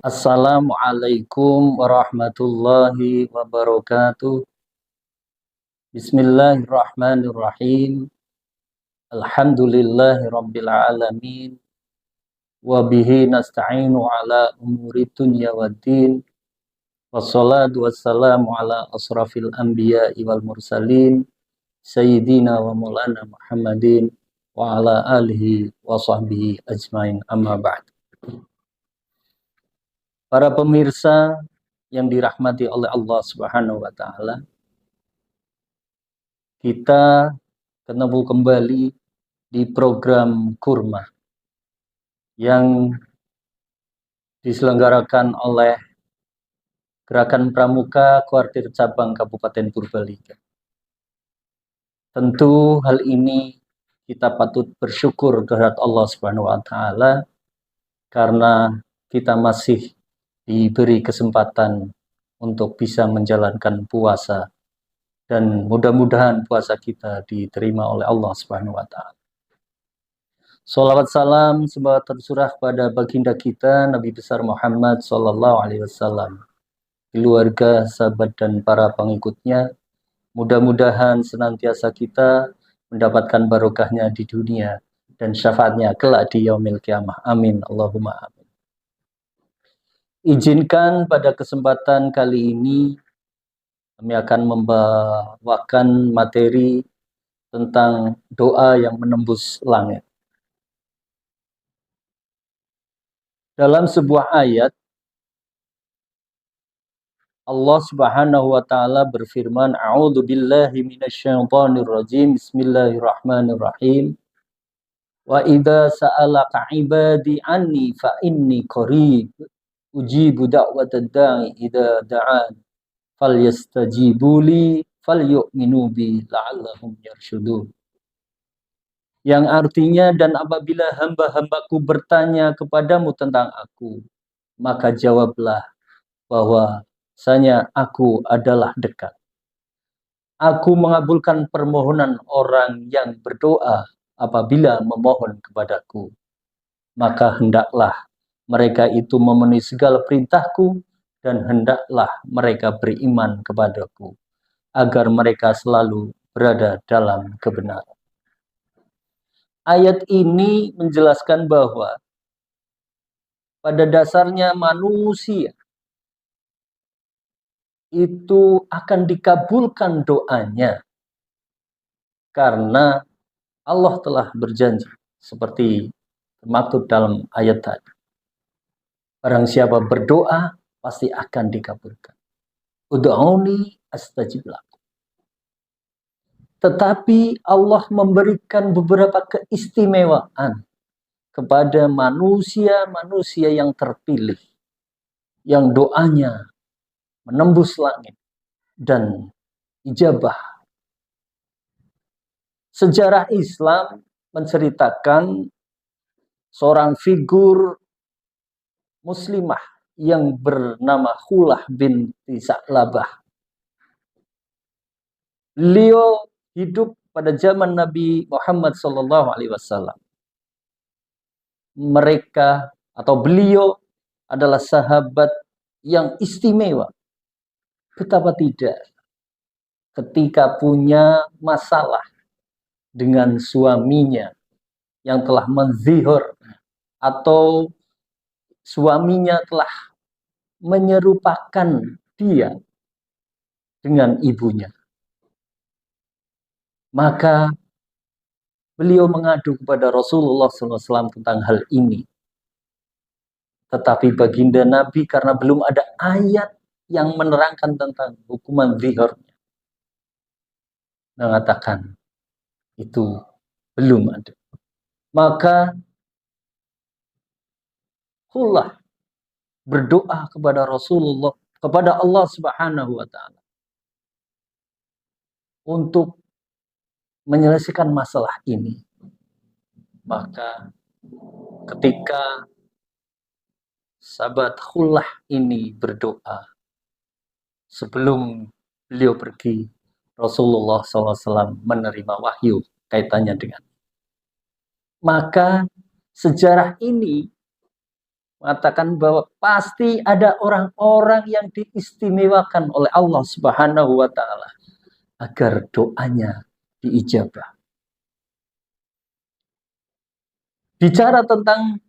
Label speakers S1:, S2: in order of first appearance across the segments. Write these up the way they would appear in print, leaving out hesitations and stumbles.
S1: Assalamualaikum warahmatullahi wabarakatuh. Bismillahirrahmanirrahim. Alhamdulillahi rabbil alamin. Wa bihi nasta'inu ala umuri dunya waddin. Wassalatu wassalamu ala asrafil anbiya'i wal mursalin. Sayyidina wa maulana Muhammadin wa ala alihi wa sahbihi ajmain, amma ba'd. Para pemirsa yang dirahmati oleh Allah Subhanahu wa taala, kita ketemu kembali di program Kurma yang diselenggarakan oleh Gerakan Pramuka Kuartir Cabang Kabupaten Purbalingga. Tentu hal ini kita patut bersyukur kehadirat Allah Subhanahu wa taala karena kita masih diberi kesempatan untuk bisa menjalankan puasa, dan mudah-mudahan puasa kita diterima oleh Allah Subhanahu wa taala. Sholawat salam semoga tercurah pada baginda kita Nabi besar Muhammad sallallahu alaihi wasallam, keluarga, sahabat dan para pengikutnya. Mudah-mudahan senantiasa kita mendapatkan barokahnya di dunia dan syafaatnya kelak di yaumil qiyamah. Amin Allahumma amin. Izinkan pada kesempatan kali ini kami akan membawakan materi tentang doa yang menembus langit. Dalam sebuah ayat, Allah Subhanahu wa taala berfirman, A'udzu billahi minasyaitonir rajim. Bismillahirrahmanirrahim. Wa idza sa'alaka 'ibadi anni fa inni qarib ujibu da'watad da'i idza da'an falyastajibu li falyu'minu bi la'allahum yarshudun. Yang artinya, dan apabila hamba-hambaku bertanya kepadamu tentang aku, maka jawablah bahwasanya aku adalah dekat. Aku mengabulkan permohonan orang yang berdoa apabila memohon kepadaku. Maka hendaklah mereka itu memenuhi segala perintahku, dan hendaklah mereka beriman kepadaku, agar mereka selalu berada dalam kebenaran. Ayat ini menjelaskan bahwa pada dasarnya manusia itu akan dikabulkan doanya, karena Allah telah berjanji seperti termaktub dalam ayat tadi. Barang siapa berdoa pasti akan dikabulkan. Ud'uni astajib lakum. Tetapi Allah memberikan beberapa keistimewaan kepada manusia-manusia yang terpilih, yang doanya menembus langit dan ijabah. Sejarah Islam menceritakan seorang figur muslimah yang bernama Khulah binti Sa'labah. Beliau hidup pada zaman Nabi Muhammad SAW. Mereka atau beliau adalah sahabat yang istimewa. Betapa tidak, ketika punya masalah dengan suaminya yang telah menzihor atau suaminya telah menyerupakan dia dengan ibunya, maka beliau mengadu kepada Rasulullah SAW tentang hal ini. Tetapi baginda Nabi, karena belum ada ayat yang menerangkan tentang hukuman zihornya, mengatakan itu belum ada. Maka Khulah berdoa kepada Rasulullah, kepada Allah Subhanahu wa taala, untuk menyelesaikan masalah ini. Maka ketika sahabat Khulah ini berdoa, sebelum beliau pergi, Rasulullah SAW menerima wahyu kaitannya dengan. Maka sejarah ini mengatakan bahwa pasti ada orang-orang yang diistimewakan oleh Allah Subhanahu wa taala agar doanya diijabah. Bicara tentang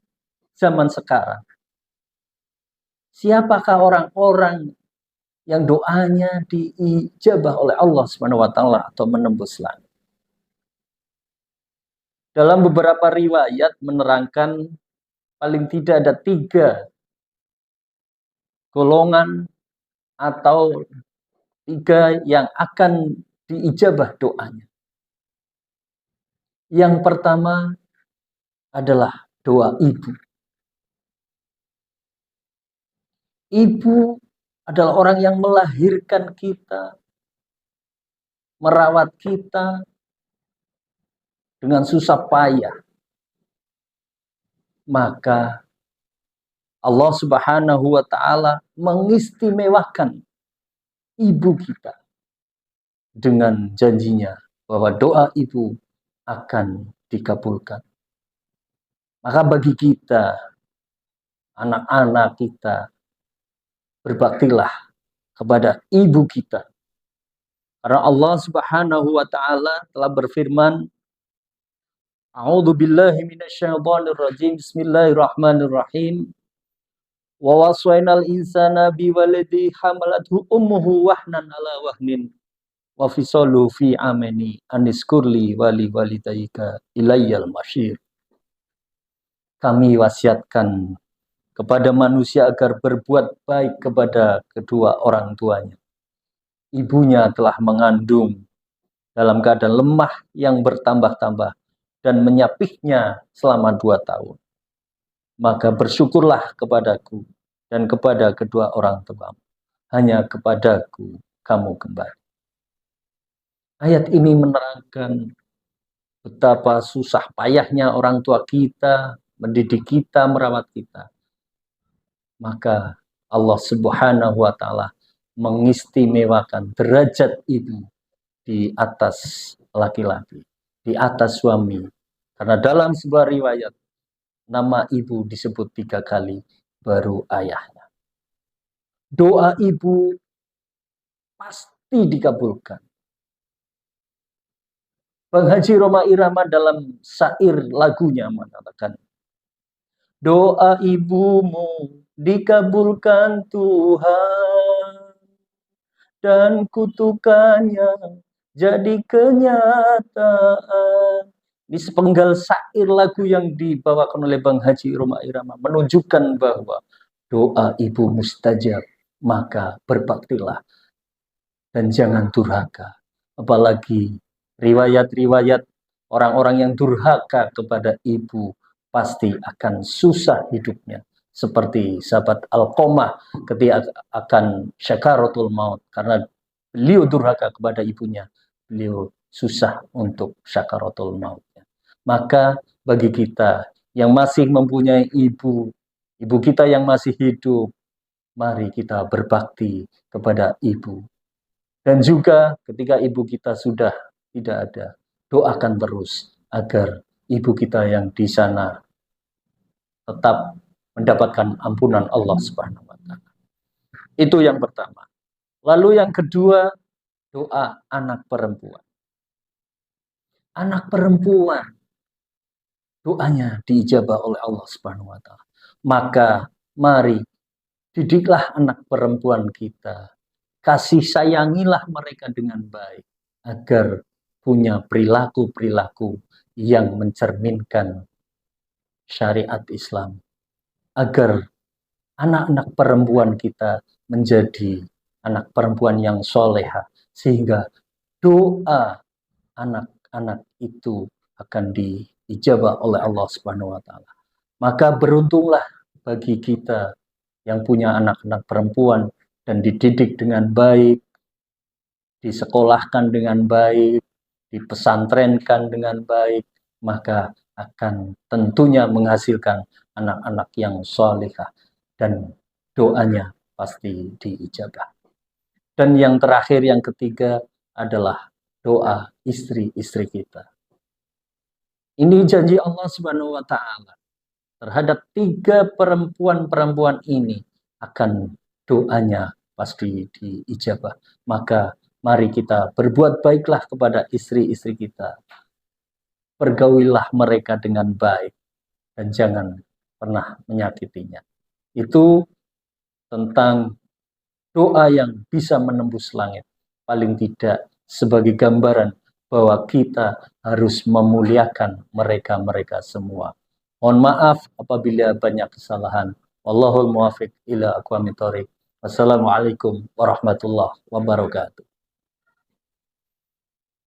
S1: zaman sekarang, siapakah orang-orang yang doanya diijabah oleh Allah Subhanahu wa taala atau menembus langit? Dalam beberapa riwayat menerangkan paling tidak ada 3 golongan atau 3 yang akan diijabah doanya. Yang pertama adalah doa ibu. Ibu adalah orang yang melahirkan kita, merawat kita dengan susah payah. Maka Allah Subhanahu wa taala mengistimewakan ibu kita dengan janjinya bahwa doa ibu akan dikabulkan. Maka bagi kita, anak-anak kita, berbaktilah kepada ibu kita. Karena Allah Subhanahu wa taala telah berfirman, A'udzu billahi minasyaitonir rajim. Bismillahirrahmanirrahim. Wa waswainal insana biwalidi hamalathu ummuhu wahnan ala wahnin wa fisalu fi amani aniskurli wali walidayka ilayyal masyir. Kami wasiatkan kepada manusia agar berbuat baik kepada kedua orang tuanya. Ibunya telah mengandung dalam keadaan lemah yang bertambah-tambah dan menyapihnya selama 2 tahun. Maka bersyukurlah kepadaku dan kepada kedua orang tuamu. Hanya kepadaku kamu kembali. Ayat ini menerangkan betapa susah payahnya orang tua kita, mendidik kita, merawat kita. Maka Allah Subhanahu wa taala mengistimewakan derajat itu di atas laki-laki, di atas suami. Karena dalam sebuah riwayat, nama ibu disebut 3 kali, baru ayahnya. Doa ibu pasti dikabulkan. Bang Haji Rhoma Irama dalam syair lagunya mengatakan, doa ibumu dikabulkan Tuhan, dan kutukannya jadi kenyataan. Ini sepenggal syair lagu yang dibawakan oleh Bang Haji Rhoma Irama menunjukkan bahwa doa ibu mustajab, maka berbaktilah dan jangan durhaka. Apalagi riwayat-riwayat orang-orang yang durhaka kepada ibu pasti akan susah hidupnya. Seperti sahabat Alqamah ketika akan syakaratul maut, karena beliau durhaka kepada ibunya, beliau susah untuk syakaratul mautnya. Maka bagi kita yang masih mempunyai ibu kita yang masih hidup, mari kita berbakti kepada ibu. Dan juga ketika ibu kita sudah tidak ada, doakan terus agar ibu kita yang di sana tetap mendapatkan ampunan Allah Subhanahu wa taala. Itu yang pertama. Lalu yang kedua, doa anak perempuan. Anak perempuan doanya diijabah oleh Allah Subhanahu wa taala. Maka mari didiklah anak perempuan kita. Kasih sayangilah mereka dengan baik agar punya perilaku-perilaku yang mencerminkan syariat Islam. Agar anak-anak perempuan kita menjadi anak perempuan yang soleha, sehingga doa anak-anak itu akan diijabah oleh Allah Subhanahu wa taala. Maka beruntunglah bagi kita yang punya anak-anak perempuan dan dididik dengan baik, disekolahkan dengan baik, dipesantrenkan dengan baik, maka akan tentunya menghasilkan anak-anak yang solehah dan doanya pasti diijabah. Dan yang terakhir, yang ketiga adalah doa istri-istri kita. Ini janji Allah Subhanahu wa Ta'ala terhadap 3 perempuan-perempuan ini, akan doanya pasti diijabah. Maka mari kita berbuat baiklah kepada istri-istri kita. Pergaulilah mereka dengan baik dan jangan pernah menyakitinya. Itu tentang doa yang bisa menembus langit. Paling tidak sebagai gambaran bahwa kita harus memuliakan mereka-mereka semua. Mohon maaf apabila banyak kesalahan. Wallahul muwaffiq ila aqwamit thoriq. Wassalamualaikum warahmatullahi wabarakatuh.